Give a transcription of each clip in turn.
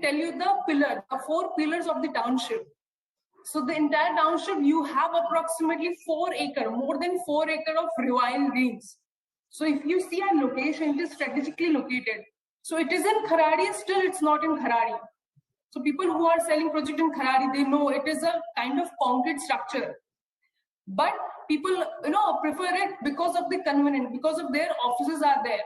tell you the 4 pillars of the township. So the entire township, you have approximately 4 acre, more than 4 acre of rewild greens. So if you see our location, it is strategically located. So it is in Kharadi, still it's not in Kharadi. So people who are selling project in Kharadi, they know it is a kind of concrete structure. But people, prefer it because of the convenience, because of their offices are there.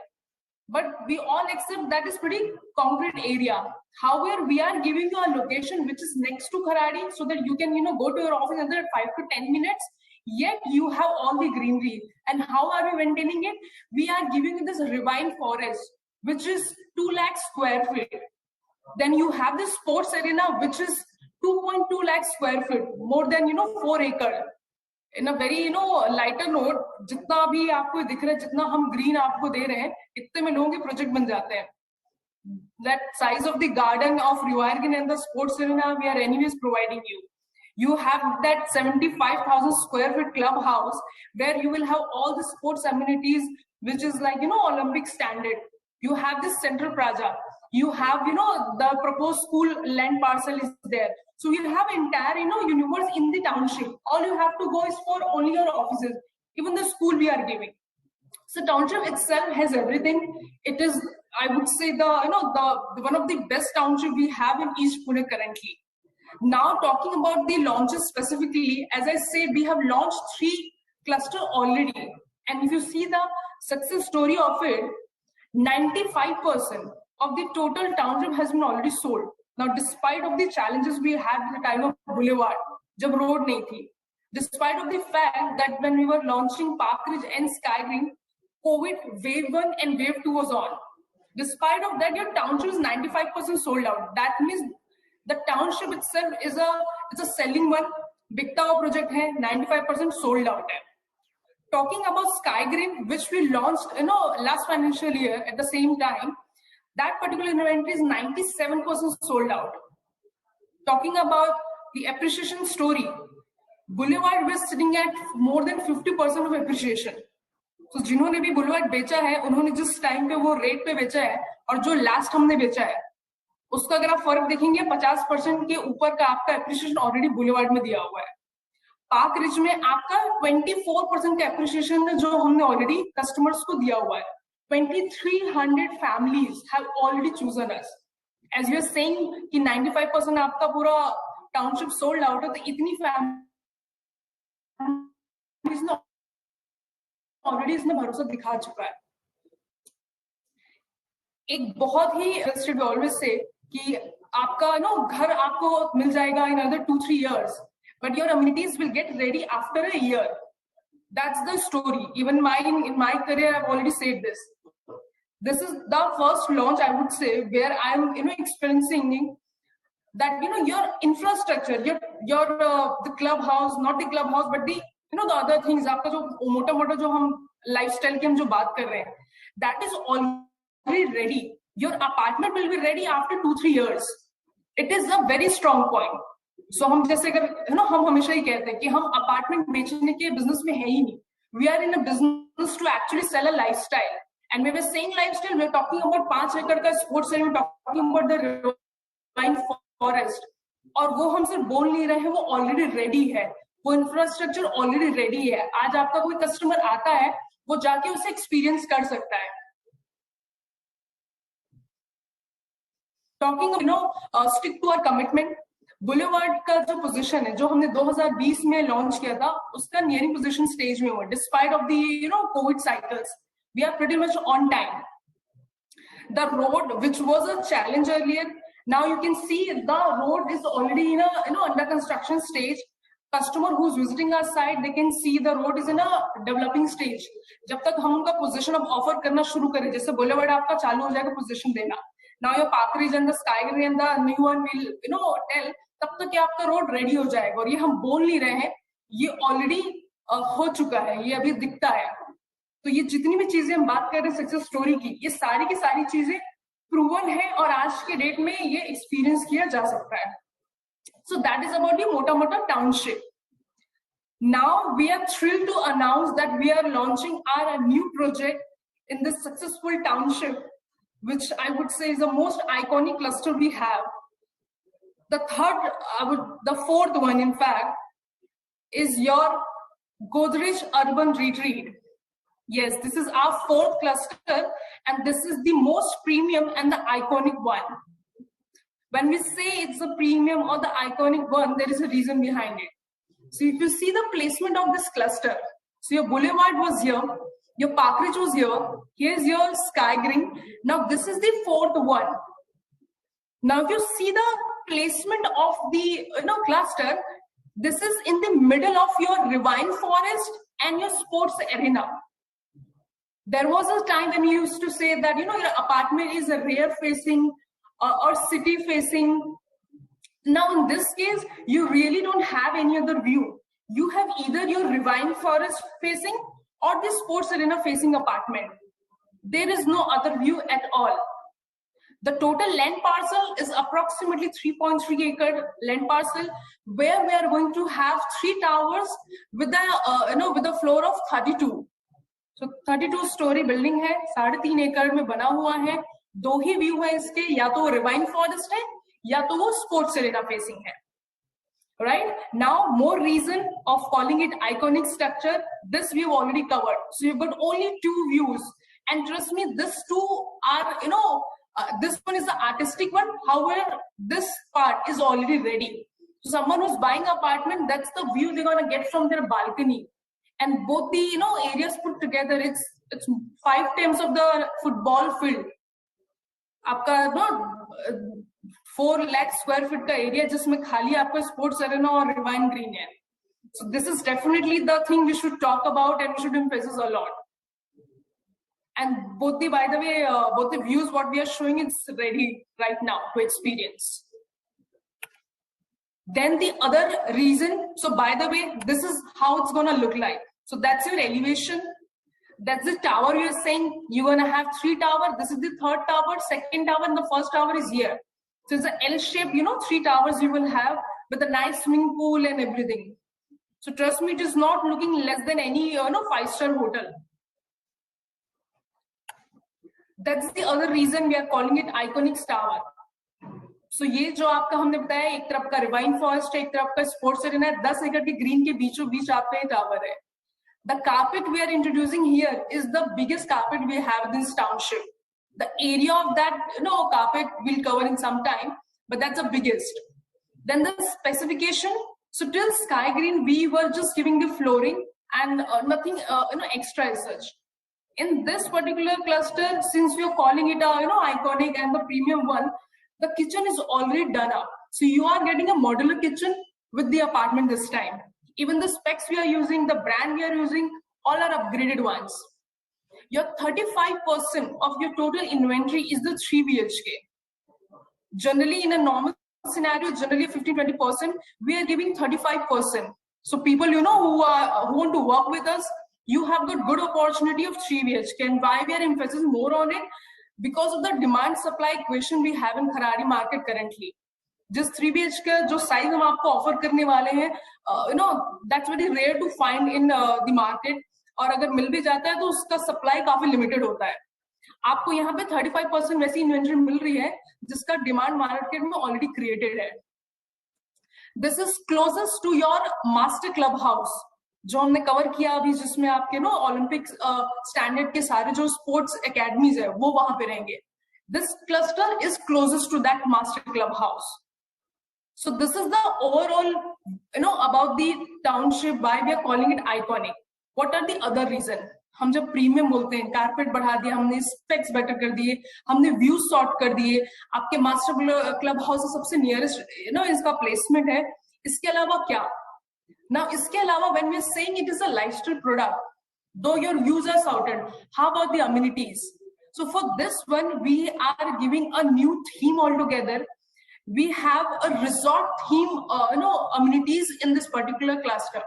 But we all accept that is pretty concrete area. However, we are giving you a location which is next to Kharadi so that you can, go to your office under 5 to 10 minutes. Yet you have all the greenery. And how are we maintaining it? We are giving you this rewind forest, which is 2 lakh square feet. Then you have this sports arena, which is 2.2 lakh square feet, more than 4 acre. In a very lighter note, जितना भी आपको दिख रहा है, जितना हम green आपको दे रहे हैं, इतने में लोगों के project बन जाते हैं. That size of the garden of Rewiring and the sports arena we are anyways providing you. You have that 75,000 square feet clubhouse where you will have all the sports amenities, which is like Olympic standard. You have this central plaza. You have the proposed school land parcel is there. So you have entire universe in the township. All you have to go is for only your offices. Even the school we are giving. So township itself has everything. It is, I would say, the one of the best township we have in East Pune currently. Now talking about the launches specifically, as I said, we have launched 3 clusters already. And if you see the success story of it, 95% of the total township has been already sold. Now, despite of the challenges we had at the time of Boulevard, jab road nahi thi, despite of the fact that when we were launching Park Ridge and Sky Green, COVID wave 1 and wave 2 was on. Despite of that, your township is 95% sold out. That means the township itself is a selling one. Bigta project hai, 95% sold out hai. Talking about Sky Green, which we launched last financial year at the same time, that particular inventory is 97% sold out. Talking about the appreciation story, Boulevard was sitting at more than 50% of appreciation. So जिन्होंने भी Boulevard बेचा है, उन्होंने जिस time पे वो rate पे बेचा है और जो लास्ट हमने बेचा है, उसका अगर आप फर्क देखेंगे 50% के ऊपर का आपका एप्रिसिएशन ऑलरेडी Boulevard में दिया हुआ है. पार्क रिज में आपका 24% का एप्रिसिएशन है जो हमने ऑलरेडी कस्टमर्स को दिया हुआ है. 2300 families have already chosen us. As we are saying कि 95% आपका पूरा टाउनशिप सोल्ड आउट है, तो इतनी फैमिलीज ने ऑलरेडी इसमें भरोसा दिखा चुका है. एक बहुत ही ऑलवेज से कि आपका घर आपको मिल जाएगा in another 2-3 years, but your amenities will get ready after a year. That's the story. Even in my career, I've already said this. This is the first launch, I would say, where I'm experiencing that your infrastructure, your the clubhouse, not the clubhouse, but the the other things. आपका जो मोटा जो हम lifestyle की हम जो बात कर रहे हैं, that is already ready. Your apartment will be ready after 2-3 years. It is a very strong point. So हम जैसे अगर हम हमेशा ही कहते हैं कि हम अपार्टमेंट बेचने के बिजनेस में है ही नहीं. We are in a business to actually sell a lifestyle. And when we're saying lifestyle, we're talking about 5 acre का sports area, we're talking about the pine forest. और वो हमसे बोल नहीं रहे हैं, वो ऑलरेडी रेडी है, वो इंफ्रास्ट्रक्चर ऑलरेडी रेडी है. आज आपका कोई कस्टमर आता है, वो जाके उसे एक्सपीरियंस कर सकता है. Talking stick to our commitment. Boulevard का जो पोजीशन है, जो हमने 2020 में लॉन्च किया था, उसका नियरिंग पोजीशन स्टेज में हुआ. Despite of the COVID cycles, we are pretty much on time. The road which was a challenge earlier, now you can see the road is already in under construction stage. Customer who is visiting our site, they can see the road is in a developing stage. जब तक हम उनका position अब offer करना शुरू करें, जैसे boulevard आपका चालू हो जाएगा पोजीशन देना, now your Park Ridge and the Sky Green and the new one will tell, तब तक क्या आपका रोड रेडी हो जाएगा. और ये हम बोल नहीं रहे हैं, ये ऑलरेडी हो चुका है, ये अभी दिखता है. तो ये जितनी भी चीजें हम बात कर रहे हैं सक्सेस स्टोरी की, ये सारी की सारी चीजें प्रूवन है और आज के डेट में ये एक्सपीरियंस किया जा सकता है. So that is about the मोटा मोटा township. Now we are thrilled to announce that we are launching our new project in this successful township, which I would say is the most iconic cluster we have. The fourth one, in fact, is your Godrej Urban Retreat. Yes, this is our fourth cluster, and this is the most premium and the iconic one. When we say it's the premium or the iconic one, there is a reason behind it. So if you see the placement of this cluster, so your boulevard was here, your parkage was here, here's your sky green. Now this is the fourth one. Now if you see the placement of the cluster, this is in the middle of your Rivine Forest and your sports arena. There was a time when you used to say that your apartment is a rear facing or city facing. Now in this case, you really don't have any other view. You have either your Rivine Forest facing or the sports arena facing apartment. There is no other view at all. The total land parcel is approximately 3.3 acre land parcel, where we are going to have 3 towers with a floor of 32. So 32 story building है, 3.5 एकड़ में बना हुआ है. 2 ही view है इसके, या तो वो रिवाइन फॉरेस्ट है या तो वो स्पोर्ट्स एरिना फेसिंग है. Right now, more reason of calling it iconic structure. This we've already covered. So you've got only 2 views, and trust me, this 2 are this one is the artistic one. However, this part is already ready. So someone who's buying an apartment, that's the view they're gonna get from their balcony. And both the areas put together, it's 5 times of the football field. आपका 4 lakh square feet का area जिसमें खाली आपका sports arena और Rivine Green है. So this is definitely the thing we should talk about and we should emphasize a lot. And both the views what we are showing, it's ready right now to experience. Then the other reason, so by the way, this is how it's gonna look like. So that's your elevation. That's the tower you're saying. You're gonna have 3 towers. This is the 3rd tower, 2nd tower, and the 1st tower is here. So it's an L shape, 3 towers you will have with a nice swimming pool and everything. So trust me, it is not looking less than any 5-star hotel. That's the other reason we are calling it iconic tower. So ये जो आपका हमने बताया, एक तरफ का rewind forest है, एक तरफ का स्पोर्ट्स एरिना है, 10 एकड़ के ग्रीन के बीचों बीच आपका ये टावर है. The carpet we are introducing here is the biggest carpet we have in this township. The area of that carpet we'll cover in some time, but that's the biggest. Then the specification. So till sky green we were just giving the flooring and nothing extra as such. In this particular cluster, since we are calling it iconic and the premium one, the kitchen is already done up. So you are getting a modular kitchen with the apartment this time. Even the specs we are using, the brand we are using, all are upgraded ones. Your 35% of your total inventory is the 3 BHK. Generally, in a normal scenario, generally 15-20%, we are giving 35%. So people, who want to work with us, you have got good opportunity of 3 BHK. And why we are emphasizing more on it? Because of the demand-supply equation we have in Kharadi market currently. Just 3 BHK जो size हम आपको offer करने वाले हैं, that's very rare to find in the market. और अगर मिल भी जाता है तो उसका supply काफी limited होता है. आपको यहाँ पे 35% वैसी inventory मिल रही है जिसका demand market में already created है. This is closest to your master club house, जो हमने कवर किया अभी, जिसमें आपके ओलंपिक स्टैंडर्ड के सारे जो स्पोर्ट्स एकेडमीज है वो वहां पे रहेंगे. This cluster is closest to that master club house. So this is the overall, about the township, why we are calling it iconic. What are the other reason? हम जब प्रीमियम बोलते हैं, carpet बढ़ा दिया हमने, स्पेक्स बेटर कर दिए हमने, व्यूज सॉर्ट कर दिए, आपके मास्टर क्लब हाउस से सबसे नियरेस्ट इसका प्लेसमेंट है. इसके अलावा क्या? Now, इसके अलावा when we are saying it is a lifestyle product, though your views are sorted, how about the amenities? So for this one, we are giving a new theme altogether. We have a resort theme, amenities in this particular cluster.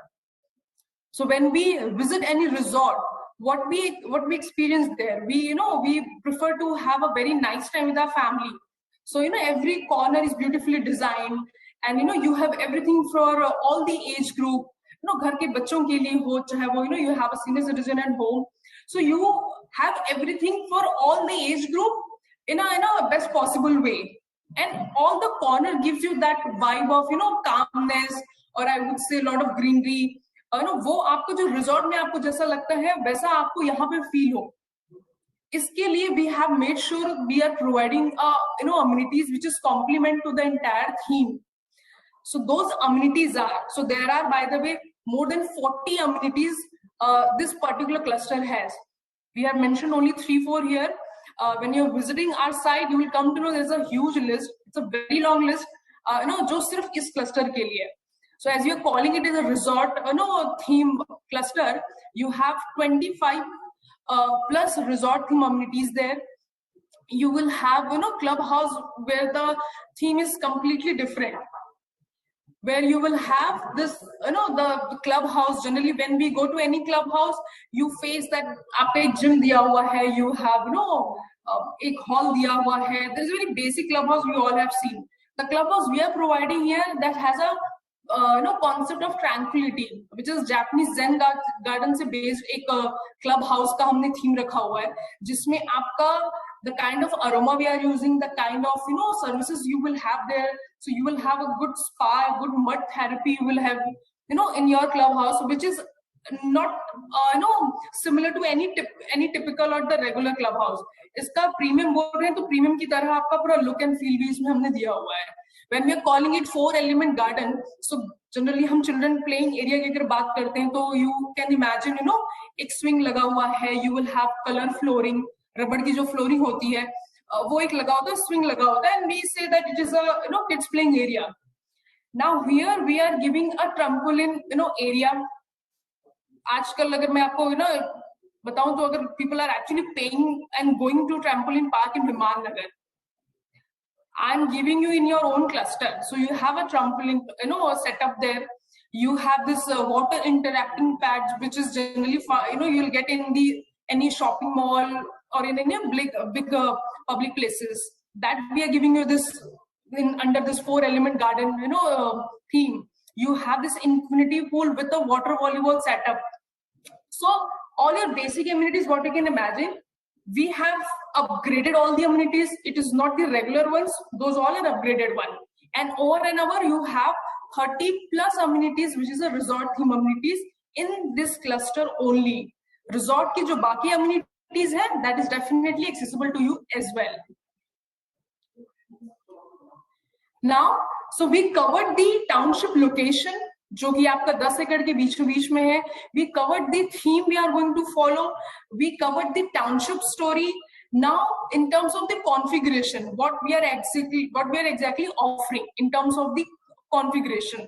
So when we visit any resort, what we experience there, we prefer to have a very nice time with our family. So every corner is beautifully designed, and you have everything for all the age group. घर के बच्चों के लिए हो, चाहे वो you have a senior citizen at home. So you have everything for all the age group in a best possible way. And all the corner gives you that vibe of, you know, calmness, or I would say a lot of greenery. You know, वो आपको जो resort में आपको जैसा लगता है वैसा आपको यहाँ पे feel हो. इसके लिए we have made sure we are providing you know, amenities which is complement to the entire theme. So those amenities are, so there are, by the way, more than 40 amenities this particular cluster has. We have mentioned only 3-4 here. When you're visiting our site, you will come to know there's a huge list. It's a very long list, you know, जो सिर्फ इस cluster के लिए. So as you're calling it as a resort, you know, theme cluster, you have 25 plus resort theme amenities there. You will have, you know, clubhouse where the theme is completely different, where you will have this, you know, the clubhouse. Generally when we go to any clubhouse, you face that आपका एक gym दिया हुआ है, you have, you know, एक hall दिया हुआ है. There is a very basic clubhouse we all have seen. The clubhouse we are providing here that has a you know, concept of tranquility, which is Japanese Zen garden से based एक clubhouse का हमने theme रखा हुआ है, जिसमें आपका the kind of aroma we are using, the kind of, you know, services you will have there. So you will have a good spa, good mud therapy you will have, you know, in your clubhouse, which is not you know, similar to any typical or the regular clubhouse. इसका premium बोल रहे हैं तो premium की तरह आपका पूरा look and feel भी इसमें हमने दिया हुआ है. When we are calling it 4-element garden, so generally हम children playing area की अगर बात करते हैं तो you can imagine, you know, एक swing लगा हुआ है, you will have color flooring, रबड़ की जो flooring होती है वो एक लगा होता है, swing लगा होता है, and we say that it is a, you know, kids playing area. Now here we are giving a trampoline, you know, area. आजकल अगर मैं आपको, you know, बताऊं तो अगर people are actually paying and going to trampoline park in Viman Nagar, I'm giving you in your own cluster. So you have a trampoline, you know, set up there. You have this water interacting pads, which is generally, you know, you'll get in the any shopping mall or in any big public places. That we are giving you this under this 4-element garden, you know, theme. You have this infinity pool with a water volleyball setup. So all your basic amenities, what you can imagine, we have upgraded all the amenities. It is not the regular ones, those all are upgraded one. And over and over you have 30 plus amenities, which is a resort theme amenities in this cluster only. Resort की जो बाकी amenities है, that is definitely accessible to you as well. Now, so we covered the township location, जो कि आपका 10 एकड़ के बीच में है. We covered the theme we are going to follow. We covered the township story. Now, in terms of the configuration, what we are exactly offering in terms of the configuration.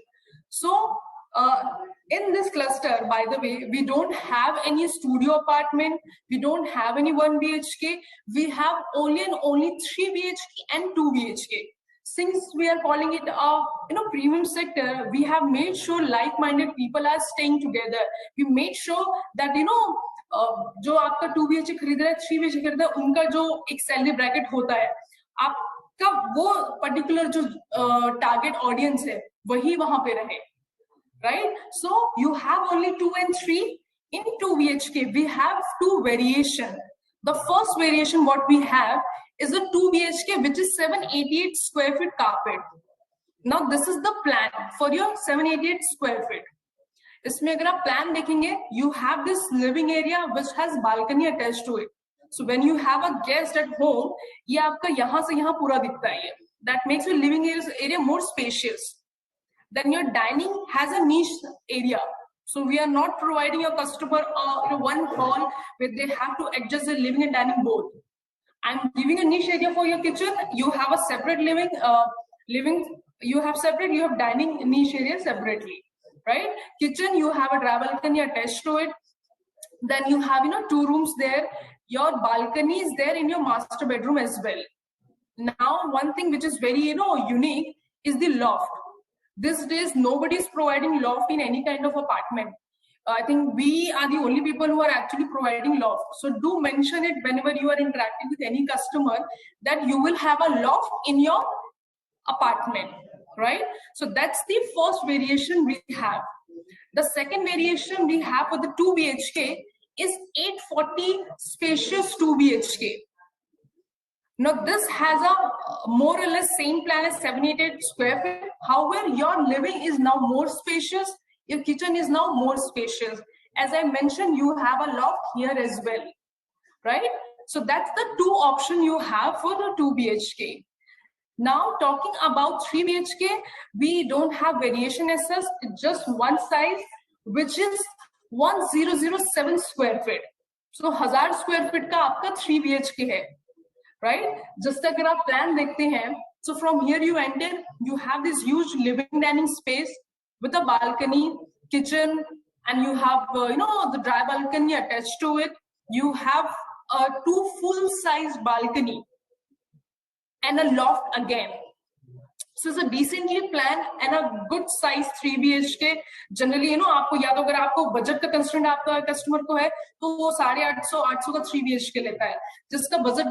So, in this cluster, by the way, we don't have any studio apartment. We don't have any 1 BHK. We have only and only 3 BHK and 2 BHK. Since we are calling it a, you know, premium sector, we have made sure like-minded people are staying together. We made sure that, you know, जो आपका 2 BHK खरीद रहा है, 3 BHK खरीद रहा है, उनका जो एक सैलरी ब्रैकेट होता है, आपका वो पर्टिकुलर जो टारगेट ऑडियंस है वही वहां पे रहे, right? So you have only 2 and 3 in 2 BHK. We have 2 variation. The first variation what we have is a 2 BHK, which is 788 square feet carpet. Now this is the plan for your 788 square feet. इसमें अगर आप plan देखेंगे, you have this living area which has balcony attached to it. So when you have a guest at home, ये आपका यहाँ से यहाँ पूरा दिखता है. That makes your living area more spacious. Then your dining has a niche area. So we are not providing your customer one hall where they have to adjust their living and dining both. I'm giving a niche area for your kitchen. You have a separate you have dining niche area separately, right? Kitchen, you have a balcony attached to it. Then you have, 2 rooms there. Your balcony is there in your master bedroom as well. Now, one thing which is very, unique is the loft. These days, nobody is providing loft in any kind of apartment. I think we are the only people who are actually providing loft. So do mention it whenever you are interacting with any customer that you will have a loft in your apartment, right? So that's the first variation we have. The second variation we have for the 2 BHK is 840 spacious 2 BHK. Now this has a more or less same plan as 788 square feet. However, your living is now more spacious. Your kitchen is now more spacious. As I mentioned, you have a loft here as well, right? So that's the two option you have for the 2 BHK. Now talking about 3 BHK, we don't have variation as such. It's just one size, which is 1007 square feet. So 1000 square feet का आपका 3 BHK है, right? Just अगर आप plan देखते हैं, so from here you enter, you have this huge living dining space with a balcony, kitchen, and you have the dry balcony attached to it. You have a 2 full-size balcony and a loft again. So it's a decently planned and a good size 3 BHK. Generally, आपको या तो अगर आपको budget का constraint आपका customer को है तो वो 850 का 3 BHK लेता है. जिसका बजट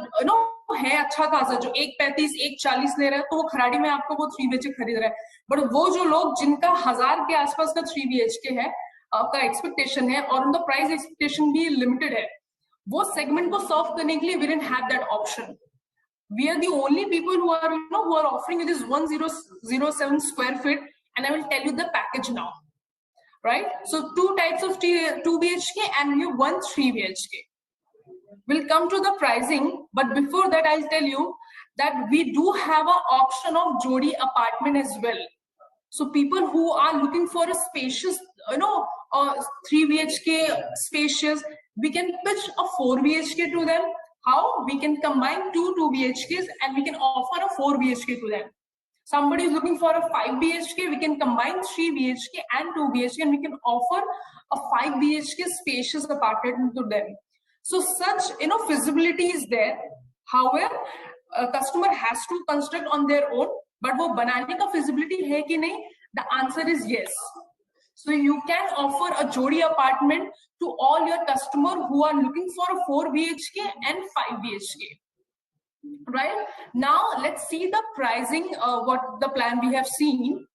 है अच्छा खासा, जो 135 140 ले रहा है, तो वो खराड़ी में आपको वो 3 BHK खरीद रहा है. बट वो जो लोग जिनका 1000 के आसपास का 3 BHK है आपका एक्सपेक्टेशन है और उनका प्राइस एक्सपेक्टेशन भी लिमिटेड है, वो सेगमेंट को सर्व करने के लिए we didn't have that option. We are the only people who are offering you this 1007 square feet, and I will tell you the package now, right? So 2 types of 2 BHK and one 3 BHK. We'll come to the pricing, but before that I'll tell you that we do have an option of Jodi apartment as well. So people who are looking for a spacious, 3 BHK spacious, we can pitch a 4 BHK to them. How? We can combine 2 BHKs and we can offer a 4 BHK to them. Somebody is looking for a 5 BHK, we can combine 3 BHK and 2 BHK and we can offer a 5 BHK spacious apartment to them. So such, feasibility is there. However, a customer has to construct on their own, but वो बनाने का feasibility है कि नहीं? The answer is yes. So you can offer a Jodi apartment to all your customers who are looking for a 4 BHK and 5 BHK. Right? Now let's see the pricing, what the plan we have seen.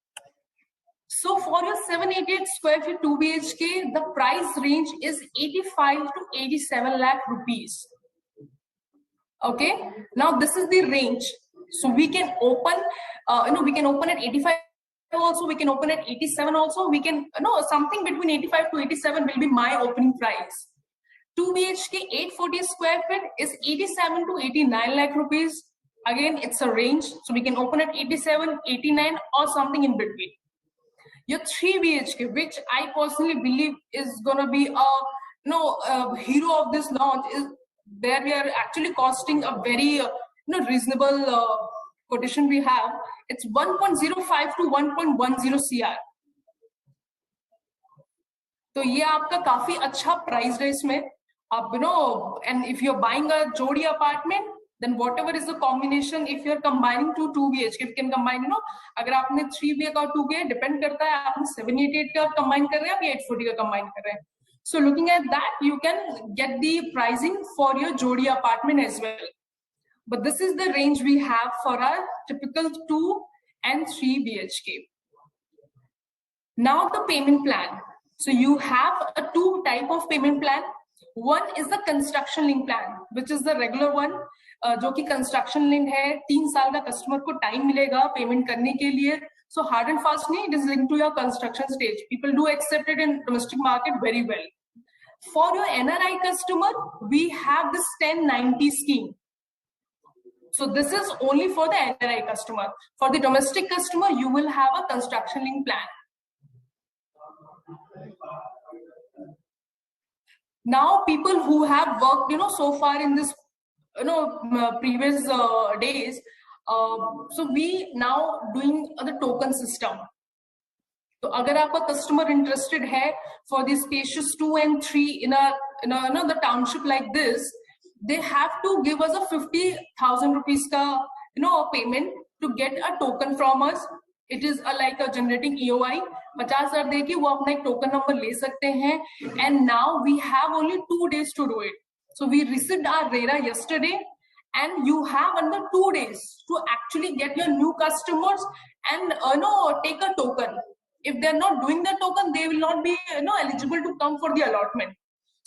So for your 788 square feet 2 BHK, the price range is 85 to 87 lakh rupees. Okay. Now this is the range. So we can open, we can open at 85. Also, we can open at 87 also. We can, something between 85 to 87 will be my opening price. 2 BHK 840 square feet is 87 to 89 lakh rupees. Again, it's a range. So we can open at 87, 89 or something in between. Your 3 BHK, which I personally believe is going to be a hero of this launch, is there we are actually costing a very reasonable quotation we have. It's 1.05 to 1.10 CR. तो ये आपका काफी अच्छा price है इसमें. आप and if you're buying a Jodi apartment, then whatever is the combination, if you're combining 2 BHK, you can combine, अगर आपने 3 BHK और 2 BHK depend करता है आपने 788 का combine कर रहे हैं या 840 का combine कर रहे हैं. So looking at that, you can get the pricing for your Jodi apartment as well. But this is the range we have for our typical 2 and 3 BHK. Now the payment plan. So you have a 2 type of payment plan. One is the construction link plan, which is the regular one, जो कि construction link है. 3 साल का customer को time मिलेगा payment करने के लिए. So hard and fast नहीं, it is linked to your construction stage. People do accept it in domestic market very well. For your NRI customer, we have this 1090 scheme. So this is only for the NRI customer. For the domestic customer, you will have a construction link plan. Now people who have worked, so far in this, previous days, so we now doing the token system. So अगर आपका customer interested है for the spacious 2 and 3 in the township like this, they have to give us a 50,000 rupees ka, payment to get a token from us. It is like a generating EOI. 50,000 देके वो अपना एक token number ले सकते हैं. And now we have only 2 days to do it. So we received our RERA yesterday, and you have under 2 days to actually get your new customers and take a token. If they're not doing the token, they will not be eligible to come for the allotment.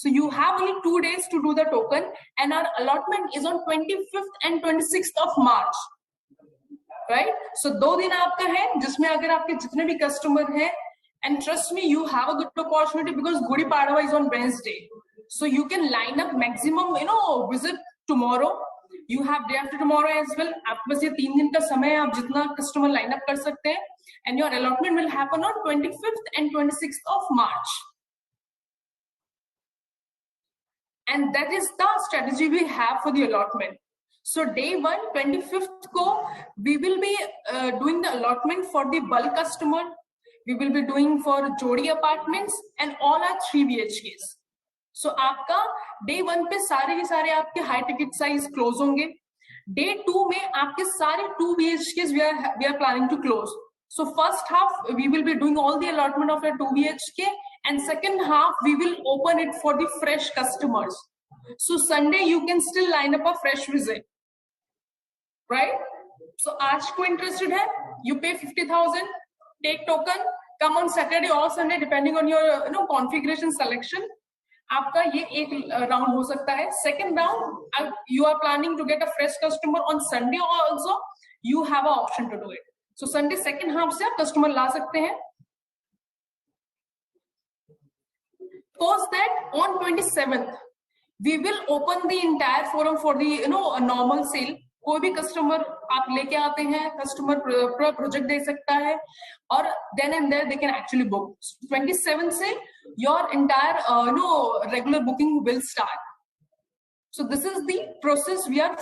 So you have only 2 days to do the token, and our allotment is on 25th and 26th of March, right? So 2 दिन आपका है जिसमें अगर आपके जितने भी customer हैं, and trust me, you have a good opportunity because Gudi Padwa is on Wednesday, so you can line up maximum, visit tomorrow. You have day after tomorrow as well. आपके पास ये 3 दिन का समय है, आप जितना कस्टमर लाइन अप कर सकते हैं, and your allotment will happen on 25th and 26th of March. And that is the strategy we have for the allotment. So day 1, 25th ko, we will be doing the allotment for the bulk customer. We will be doing for Jodi apartments and all our 3 BHKs. So आपका day 1 पे सारे के सारे आपके high ticket size close होंगे. Day 2 में आपके सारे 2 BHKs we are planning to close. So first half we will be doing all the allotment of the 2 BHK, and second half we will open it for the fresh customers. So Sunday you can still line up a fresh visit, right? So आज को interested है, you pay 50,000, take token, come on Saturday or Sunday depending on your configuration selection. आपका ये एक round हो सकता है. Second round, you are planning to get a fresh customer on Sunday also, you have an option to do it. So Sunday second half से आप customer ला सकते हैं. Post that on 27th, we will open the entire forum for the a normal sale. कोई भी customer आप लेके आते हैं, कस्टमर प्रोजेक्ट दे सकता है, और then and there they can actually book. 27th से your entire regular booking will start. So this is the process we are